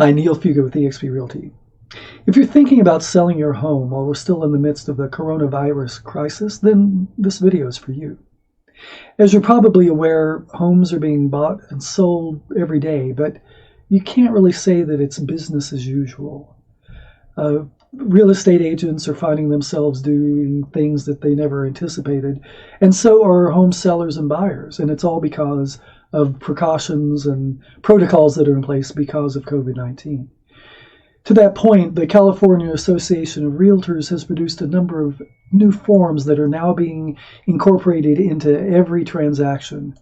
Hi, Neal Fugate with eXp Realty. If you're thinking about selling your home while we're still in the midst of the coronavirus crisis, then this video is for you. As you're probably aware, homes are being bought and sold every day, but you can't really say that it's business as usual. Real estate agents are finding themselves doing things that they never anticipated, and so are home sellers and buyers, and it's all because of precautions and protocols that are in place because of COVID-19. To that point, the California Association of Realtors has produced a number of new forms that are now being incorporated into every transaction.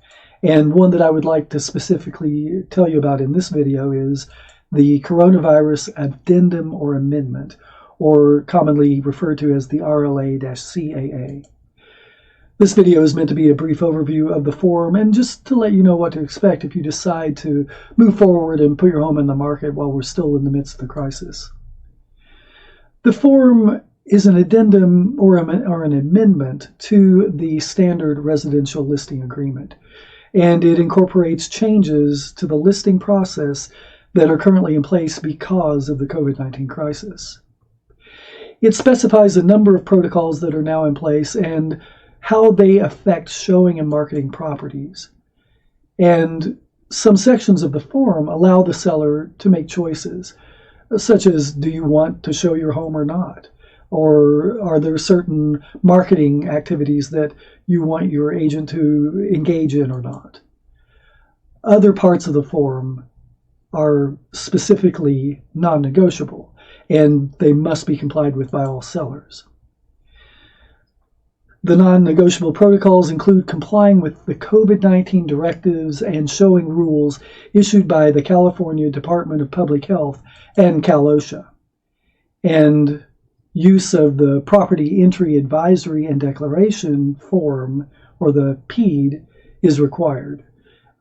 And one that I would like to specifically tell you about in this video is the Coronavirus Addendum or Amendment, or commonly referred to as the RLA-CAA. This video is meant to be a brief overview of the form and just to let you know what to expect if you decide to move forward and put your home in the market while we're still in the midst of the crisis. The form is an addendum or an amendment to the standard residential listing agreement, and it incorporates changes to the listing process that are currently in place because of the COVID-19 crisis. It specifies a number of protocols that are now in place and how they affect showing and marketing properties. And some sections of the form allow the seller to make choices, such as, do you want to show your home or not? Or are there certain marketing activities that you want your agent to engage in or not? Other parts of the form are specifically non-negotiable, and they must be complied with by all sellers. The non-negotiable protocols include complying with the COVID-19 directives and showing rules issued by the California Department of Public Health and Cal-OSHA. And use of the Property Entry Advisory and Declaration form, or the PEAD, is required.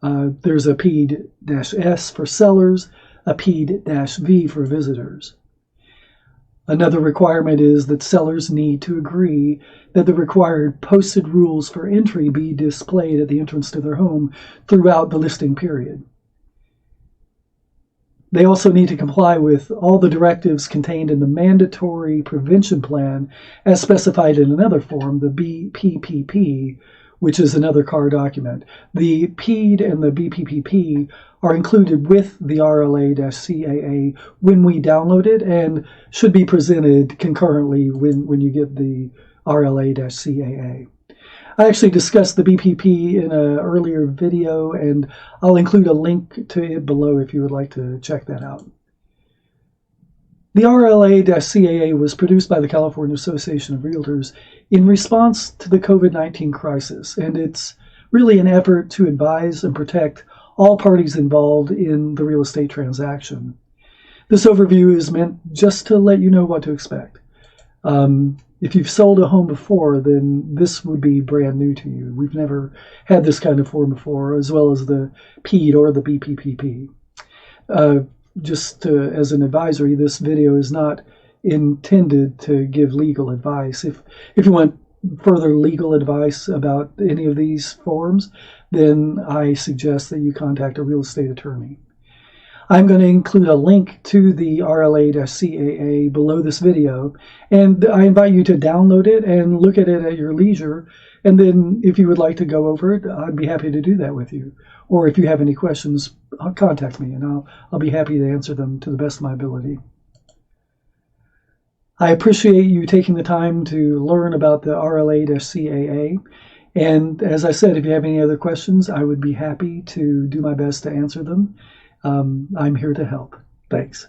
There's a PEAD-S for sellers, a PEAD-V for visitors. Another requirement is that sellers need to agree that the required posted rules for entry be displayed at the entrance to their home throughout the listing period. They also need to comply with all the directives contained in the mandatory prevention plan as specified in another form, the BPPP, which is another CAR document. The PEAD and the BPPP are included with the RLA-CAA when we download it and should be presented concurrently when you get the RLA-CAA. I actually discussed the BPP in an earlier video, and I'll include a link to it below if you would like to check that out. The RLA-CAA was produced by the California Association of Realtors in response to the COVID-19 crisis, and it's really an effort to advise and protect all parties involved in the real estate transaction. This overview is meant just to let you know what to expect. If you've sold a home before, then this would be brand new to you. We've never had this kind of form before, as well as the PEAD or the BPPP. As an advisory, this video is not intended to give legal advice. If you want further legal advice about any of these forms, then I suggest that you contact a real estate attorney. I'm going to include a link to the RLA-CAA below this video, and I invite you to download it and look at it at your leisure. And then if you would like to go over it, I'd be happy to do that with you. Or if you have any questions, contact me, and I'll be happy to answer them to the best of my ability. I appreciate you taking the time to learn about the RLA-CAA. And as I said, if you have any other questions, I would be happy to do my best to answer them. I'm here to help. Thanks.